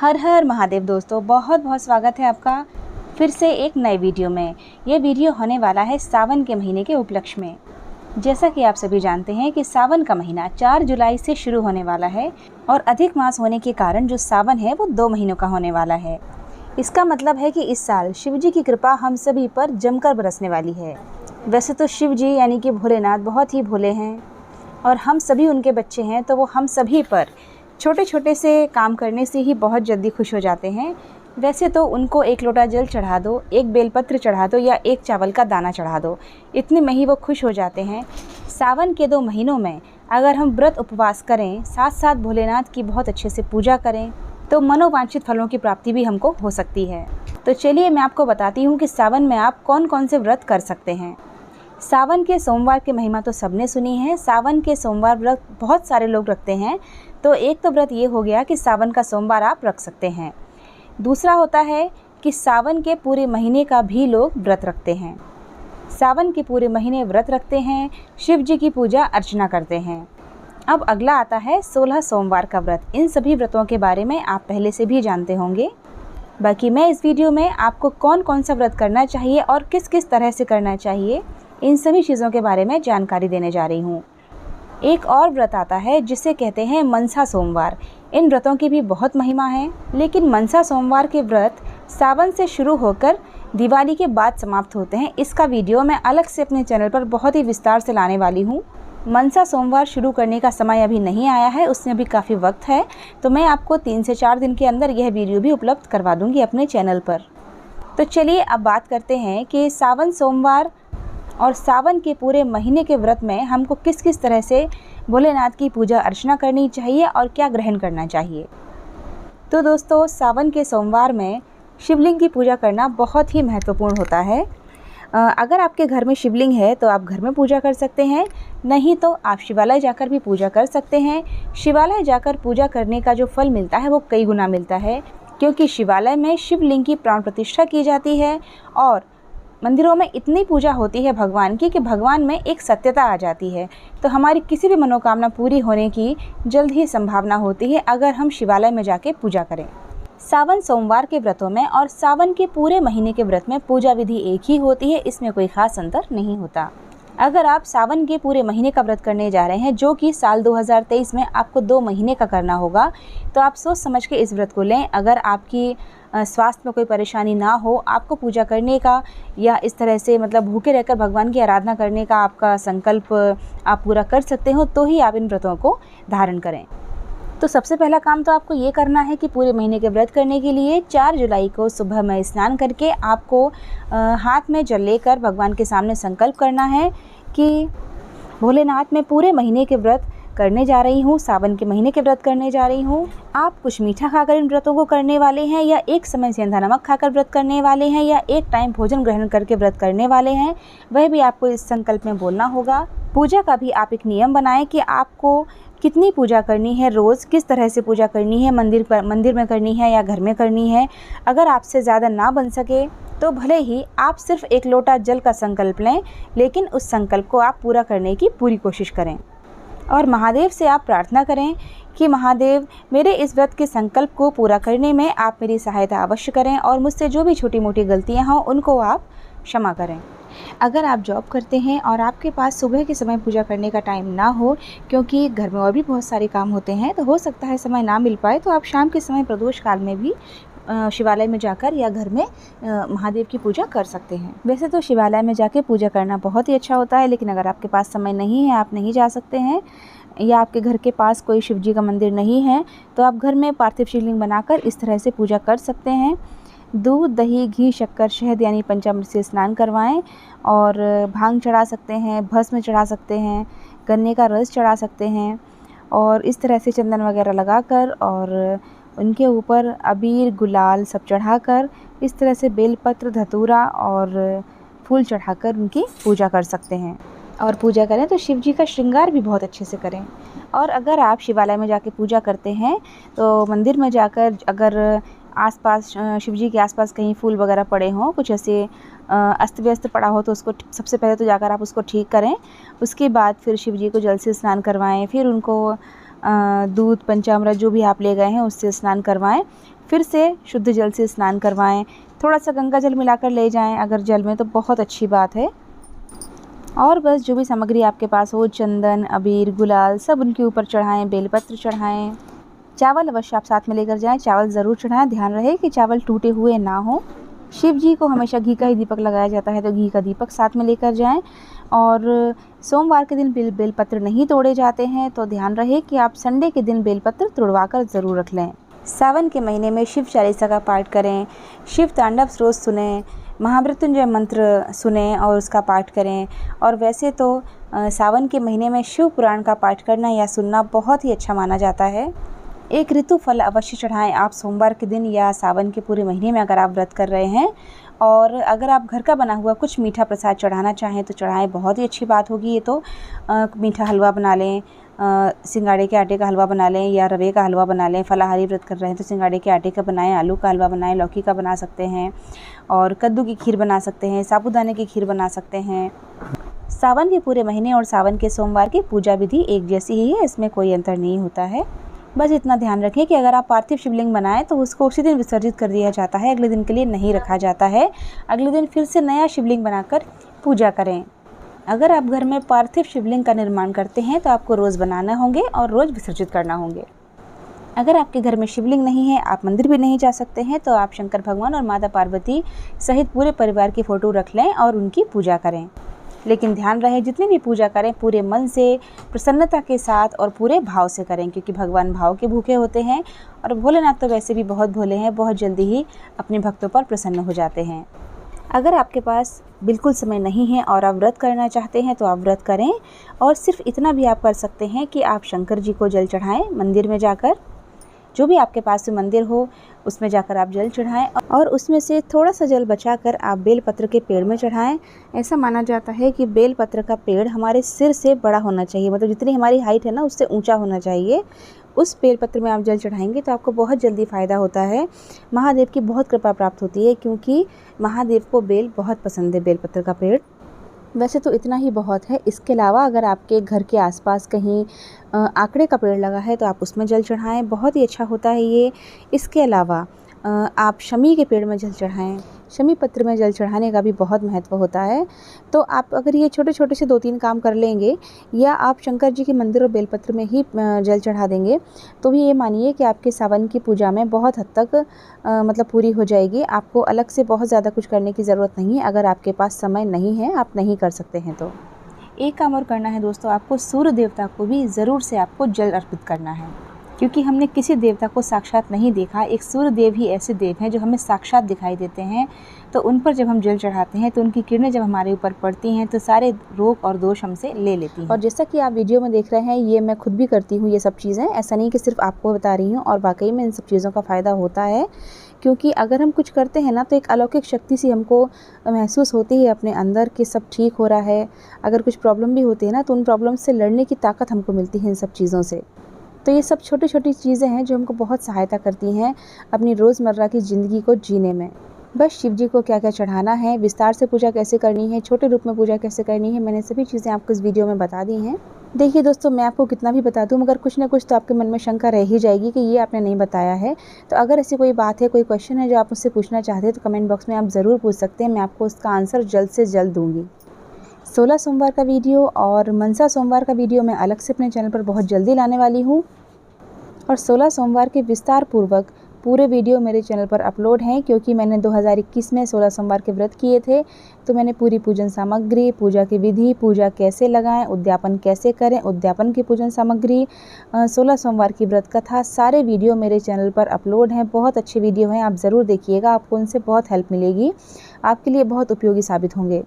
हर हर महादेव दोस्तों, बहुत बहुत स्वागत है आपका फिर से एक नए वीडियो में। ये वीडियो होने वाला है सावन के महीने के उपलक्ष्य में। जैसा कि आप सभी जानते हैं कि सावन का महीना 4 जुलाई से शुरू होने वाला है और अधिक मास होने के कारण जो सावन है वो 2 महीनों का होने वाला है। इसका मतलब है कि इस साल शिव जी की कृपा हम सभी पर जमकर बरसने वाली है। वैसे तो शिव जी यानी कि भोलेनाथ बहुत ही भोले हैं और हम सभी उनके बच्चे हैं, तो वो हम सभी पर छोटे छोटे से काम करने से ही बहुत जल्दी खुश हो जाते हैं। वैसे तो उनको एक लोटा जल चढ़ा दो, एक बेलपत्र चढ़ा दो या एक चावल का दाना चढ़ा दो, इतने में ही वो खुश हो जाते हैं। सावन के 2 महीनों में अगर हम व्रत उपवास करें, साथ साथ भोलेनाथ की बहुत अच्छे से पूजा करें, तो मनोवांछित फलों की प्राप्ति भी हमको हो सकती है। तो चलिए मैं आपको बताती हूँ कि सावन में आप कौन कौन से व्रत कर सकते हैं। सावन के सोमवार की महिमा तो सबने सुनी है। सावन के सोमवार व्रत बहुत सारे लोग रखते हैं। तो एक तो व्रत ये हो गया कि सावन का सोमवार आप रख सकते हैं। दूसरा होता है कि सावन के पूरे महीने का भी लोग व्रत रखते हैं। सावन के पूरे महीने व्रत रखते हैं, शिव जी की पूजा अर्चना करते हैं। अब अगला आता है 16 सोमवार का व्रत। इन सभी व्रतों के बारे में आप पहले से भी जानते होंगे। बाकी मैं इस वीडियो में आपको कौन कौन सा व्रत करना चाहिए और किस किस तरह से करना चाहिए, इन सभी चीज़ों के बारे में जानकारी देने जा रही हूँ। एक और व्रत आता है जिसे कहते हैं मनसा सोमवार। इन व्रतों की भी बहुत महिमा है, लेकिन मनसा सोमवार के व्रत सावन से शुरू होकर दिवाली के बाद समाप्त होते हैं। इसका वीडियो मैं अलग से अपने चैनल पर बहुत ही विस्तार से लाने वाली हूँ। मनसा सोमवार शुरू करने का समय अभी नहीं आया है, उसमें भी काफ़ी वक्त है, तो मैं आपको 3 से 4 दिन के अंदर यह वीडियो भी उपलब्ध करवा दूँगी अपने चैनल पर। तो चलिए अब बात करते हैं कि सावन सोमवार और सावन के पूरे महीने के व्रत में हमको किस किस तरह से भोलेनाथ की पूजा अर्चना करनी चाहिए और क्या ग्रहण करना चाहिए। तो दोस्तों, सावन के सोमवार में शिवलिंग की पूजा करना बहुत ही महत्वपूर्ण होता है। अगर आपके घर में शिवलिंग है तो आप घर में पूजा कर सकते हैं, नहीं तो आप शिवालय जाकर भी पूजा कर सकते हैं। शिवालय जाकर पूजा करने का जो फल मिलता है वो कई गुना मिलता है, क्योंकि शिवालय में शिवलिंग की प्राण प्रतिष्ठा की जाती है और मंदिरों में इतनी पूजा होती है भगवान की कि भगवान में एक सत्यता आ जाती है। तो हमारी किसी भी मनोकामना पूरी होने की जल्द ही संभावना होती है अगर हम शिवालय में जाके पूजा करें। सावन सोमवार के व्रतों में और सावन के पूरे महीने के व्रत में पूजा विधि एक ही होती है, इसमें कोई खास अंतर नहीं होता। अगर आप सावन के पूरे महीने का व्रत करने जा रहे हैं, जो कि साल 2023 में आपको 2 महीने का करना होगा, तो आप सोच समझ के इस व्रत को लें। अगर आपकी स्वास्थ्य में कोई परेशानी ना हो, आपको पूजा करने का या इस तरह से मतलब भूखे रहकर भगवान की आराधना करने का आपका संकल्प आप पूरा कर सकते हो, तो ही आप इन व्रतों को धारण करें। तो सबसे पहला काम तो आपको ये करना है कि पूरे महीने के व्रत करने के लिए 4 जुलाई को सुबह में स्नान करके आपको हाथ में जल लेकर भगवान के सामने संकल्प करना है कि भोलेनाथ मैं पूरे महीने के व्रत करने जा रही हूँ, सावन के महीने के व्रत करने जा रही हूँ। आप कुछ मीठा खाकर इन व्रतों को करने वाले हैं, या एक समय सेंधा नमक खाकर व्रत करने वाले हैं, या एक टाइम भोजन ग्रहण करके व्रत करने वाले हैं, वह भी आपको इस संकल्प में बोलना होगा। पूजा का भी आप एक नियम बनाएं कि आपको कितनी पूजा करनी है, रोज़ किस तरह से पूजा करनी है, मंदिर में करनी है या घर में करनी है। अगर आपसे ज़्यादा ना बन सके तो भले ही आप सिर्फ एक लोटा जल का संकल्प लें, लेकिन उस संकल्प को आप पूरा करने की पूरी कोशिश करें और महादेव से आप प्रार्थना करें कि महादेव मेरे इस व्रत के संकल्प को पूरा करने में आप मेरी सहायता अवश्य करें और मुझसे जो भी छोटी मोटी गलतियां हों उनको आप क्षमा करें। अगर आप जॉब करते हैं और आपके पास सुबह के समय पूजा करने का टाइम ना हो, क्योंकि घर में और भी बहुत सारे काम होते हैं, तो हो सकता है समय ना मिल पाए, तो आप शाम के समय प्रदोष काल में भी शिवालय में जाकर या घर में महादेव की पूजा कर सकते हैं। वैसे तो शिवालय में जाके पूजा करना बहुत ही अच्छा होता है, लेकिन अगर आपके पास समय नहीं है, आप नहीं जा सकते हैं, या आपके घर के पास कोई शिव जी का मंदिर नहीं है, तो आप घर में पार्थिव शिवलिंग बनाकर इस तरह से पूजा कर सकते हैं। दूध, दही, घी, शक्कर, शहद यानी पंचामृत से स्नान करवाएं और भांग चढ़ा सकते हैं, भस्म चढ़ा सकते हैं, गन्ने का रस चढ़ा सकते हैं और इस तरह से चंदन वगैरह लगाकर और उनके ऊपर अबीर, गुलाल सब चढ़ाकर इस तरह से बेलपत्र, धतूरा और फूल चढ़ाकर उनकी पूजा कर सकते हैं। और पूजा करें तो शिव जी का श्रृंगार भी बहुत अच्छे से करें। और अगर आप शिवालय में जाके पूजा करते हैं तो मंदिर में जाकर अगर आसपास शिव जी के आसपास कहीं फूल वगैरह पड़े हों, कुछ ऐसे अस्त व्यस्त पड़ा हो, तो उसको सबसे पहले तो जाकर आप उसको ठीक करें। उसके बाद फिर शिव जी को जल से स्नान करवाएं, फिर उनको दूध, पंचामृत जो भी आप ले गए हैं उससे स्नान करवाएं। फिर से शुद्ध जल से स्नान करवाएं। थोड़ा सा गंगा जल मिलाकर ले जाएं अगर जल में, तो बहुत अच्छी बात है। और बस जो भी सामग्री आपके पास हो, चंदन, अबीर, गुलाल, सब उनके ऊपर चढ़ाएं, बेलपत्र चढ़ाएं। चावल अवश्य आप साथ में लेकर जाएं, चावल ज़रूर चढ़ाएं। ध्यान रहे कि चावल टूटे हुए ना हो। शिव जी को हमेशा घी का ही दीपक लगाया जाता है, तो घी का दीपक साथ में लेकर जाएं। और सोमवार के दिन बेलपत्र नहीं तोड़े जाते हैं, तो ध्यान रहे कि आप संडे के दिन बेलपत्र तोड़वा कर ज़रूर रख लें। सावन के महीने में शिव चालीसा का पाठ करें, शिव तांडव स्रोत सुनें, महामृत्युंजय मंत्र सुनें और उसका पाठ करें। और वैसे तो सावन के महीने में शिव पुराण का पाठ करना या सुनना बहुत ही अच्छा माना जाता है। एक ऋतु फल अवश्य चढ़ाएं आप सोमवार के दिन या सावन के पूरे महीने में अगर आप व्रत कर रहे हैं। और अगर आप घर का बना हुआ कुछ मीठा प्रसाद चढ़ाना चाहें तो चढ़ाएं, बहुत ही अच्छी बात होगी ये तो। मीठा हलवा बना लें, सिंगाड़े के आटे का हलवा बना लें या रवे का हलवा बना लें। फलाहारी व्रत कर रहे हैं तो सिंगाड़े के आटे का बनाएं, आलू का हलवा बनाएं, लौकी का बना सकते हैं और कद्दू की खीर बना सकते हैं, साबूदाने की खीर बना सकते हैं। सावन के पूरे महीने और सावन के सोमवार की पूजा विधि एक जैसी ही है, इसमें कोई अंतर नहीं होता है। बस इतना ध्यान रखें कि अगर आप पार्थिव शिवलिंग बनाएं तो उसको उसी दिन विसर्जित कर दिया जाता है, अगले दिन के लिए नहीं रखा जाता है। अगले दिन फिर से नया शिवलिंग बनाकर पूजा करें। अगर आप घर में पार्थिव शिवलिंग का निर्माण करते हैं तो आपको रोज़ बनाना होंगे और रोज़ विसर्जित करना होंगे। अगर आपके घर में शिवलिंग नहीं है, आप मंदिर भी नहीं जा सकते हैं, तो आप शंकर भगवान और माता पार्वती सहित पूरे परिवार की फ़ोटो रख लें और उनकी पूजा करें। लेकिन ध्यान रहे जितनी भी पूजा करें पूरे मन से, प्रसन्नता के साथ और पूरे भाव से करें, क्योंकि भगवान भाव के भूखे होते हैं और भोलेनाथ तो वैसे भी बहुत भोले हैं, बहुत जल्दी ही अपने भक्तों पर प्रसन्न हो जाते हैं। अगर आपके पास बिल्कुल समय नहीं है और आप व्रत करना चाहते हैं तो आप व्रत करें। और सिर्फ इतना भी आप कर सकते हैं कि आप शंकर जी को जल चढ़ाएं मंदिर में जाकर, जो भी आपके पास में मंदिर हो उसमें जाकर आप जल चढ़ाएं और उसमें से थोड़ा सा जल बचाकर आप बेलपत्र के पेड़ में चढ़ाएं। ऐसा माना जाता है कि बेलपत्र का पेड़ हमारे सिर से बड़ा होना चाहिए, मतलब जितनी हमारी हाइट है ना उससे ऊंचा होना चाहिए। उस बेलपत्र में आप जल चढ़ाएंगे तो आपको बहुत जल्दी फ़ायदा होता है, महादेव की बहुत कृपा प्राप्त होती है, क्योंकि महादेव को बेल बहुत पसंद है, बेलपत्र का पेड़। वैसे तो इतना ही बहुत है। इसके अलावा अगर आपके घर के आसपास कहीं आकड़े का पेड़ लगा है तो आप उसमें जल चढ़ाएं, बहुत ही अच्छा होता है ये। इसके अलावा आप शमी के पेड़ में जल चढ़ाएं, शमी पत्र में जल चढ़ाने का भी बहुत महत्व होता है। तो आप अगर ये छोटे छोटे से 2-3 काम कर लेंगे या आप शंकर जी के मंदिर और बेलपत्र में ही जल चढ़ा देंगे तो भी ये मानिए कि आपके सावन की पूजा में बहुत हद तक मतलब पूरी हो जाएगी। आपको अलग से बहुत ज़्यादा कुछ करने की ज़रूरत नहीं है। अगर आपके पास समय नहीं है, आप नहीं कर सकते हैं तो एक काम और करना है दोस्तों, आपको सूर्य देवता को भी ज़रूर से आपको जल अर्पित करना है, क्योंकि हमने किसी देवता को साक्षात नहीं देखा। एक सूर्य देव ही ऐसे देव हैं जो हमें साक्षात दिखाई देते हैं, तो उन पर जब हम जल चढ़ाते हैं तो उनकी किरणें जब हमारे ऊपर पड़ती हैं तो सारे रोग और दोष हमसे ले लेती हैं। और जैसा कि आप वीडियो में देख रहे हैं, ये मैं खुद भी करती हूँ ये सब चीज़ें, ऐसा नहीं कि सिर्फ आपको बता रही हूँ। और वाकई में इन सब चीज़ों का फ़ायदा होता है, क्योंकि अगर हम कुछ करते हैं ना तो एक अलौकिक शक्ति सी हमको महसूस होती है अपने अंदर कि सब ठीक हो रहा है। अगर कुछ प्रॉब्लम भी होती है ना तो उन प्रॉब्लम से लड़ने की ताकत हमको मिलती है इन सब चीज़ों से। तो ये सब छोटी छोटी चीज़ें हैं जो हमको बहुत सहायता करती हैं अपनी रोज़मर्रा की ज़िंदगी को जीने में। बस शिव जी को क्या क्या चढ़ाना है, विस्तार से पूजा कैसे करनी है, छोटे रूप में पूजा कैसे करनी है, मैंने सभी चीज़ें आपको इस वीडियो में बता दी हैं। देखिए दोस्तों, मैं आपको कितना भी बता दूं मगर कुछ ना कुछ तो आपके मन में शंका रह ही जाएगी कि ये आपने नहीं बताया है। तो अगर ऐसी कोई बात है, कोई क्वेश्चन है जो आप मुझसे पूछना चाहते हैं तो कमेंट बॉक्स में आप ज़रूर पूछ सकते हैं, मैं आपको उसका आंसर जल्द से जल्द दूँगी। 16 सोमवार का वीडियो और मनसा सोमवार का वीडियो मैं अलग से अपने चैनल पर बहुत जल्दी लाने वाली हूँ, और 16 सोमवार के विस्तार पूर्वक पूरे वीडियो मेरे चैनल पर अपलोड हैं, क्योंकि मैंने 2021 में 16 सोमवार के व्रत किए थे। तो मैंने पूरी पूजन सामग्री, पूजा की विधि, पूजा कैसे लगाएं, उद्यापन कैसे करें, उद्यापन की पूजन सामग्री, 16 सोमवार की व्रत कथा, सारे वीडियो मेरे चैनल पर अपलोड हैं। बहुत अच्छे वीडियो हैं, आप ज़रूर देखिएगा, आपको उनसे बहुत हेल्प मिलेगी, आपके लिए बहुत उपयोगी साबित होंगे।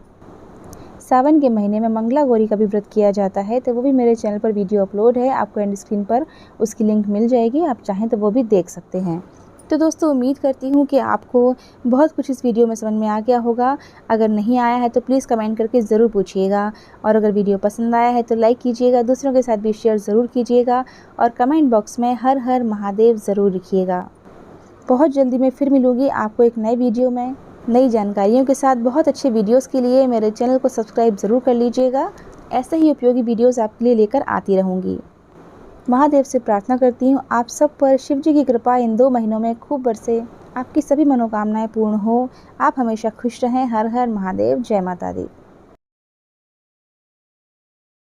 सावन के महीने में मंगला गौरी का भी व्रत किया जाता है, तो वो भी मेरे चैनल पर वीडियो अपलोड है, आपको एंड स्क्रीन पर उसकी लिंक मिल जाएगी, आप चाहें तो वो भी देख सकते हैं। तो दोस्तों, उम्मीद करती हूँ कि आपको बहुत कुछ इस वीडियो में समझ में आ गया होगा। अगर नहीं आया है तो प्लीज़ कमेंट करके ज़रूर पूछिएगा, और अगर वीडियो पसंद आया है तो लाइक कीजिएगा, दूसरों के साथ भी शेयर ज़रूर कीजिएगा, और कमेंट बॉक्स में हर हर महादेव ज़रूर लिखिएगा। बहुत जल्दी मैं फिर मिलूँगी आपको एक नए वीडियो में नई जानकारियों के साथ। बहुत अच्छे वीडियोस के लिए मेरे चैनल को सब्सक्राइब ज़रूर कर लीजिएगा, ऐसे ही उपयोगी वीडियोस आपके लिए लेकर आती रहूँगी। महादेव से प्रार्थना करती हूँ आप सब पर शिव जी की कृपा इन 2 महीनों में खूब बरसे, आपकी सभी मनोकामनाएं पूर्ण हो, आप हमेशा खुश रहें। हर हर महादेव, जय माता दी।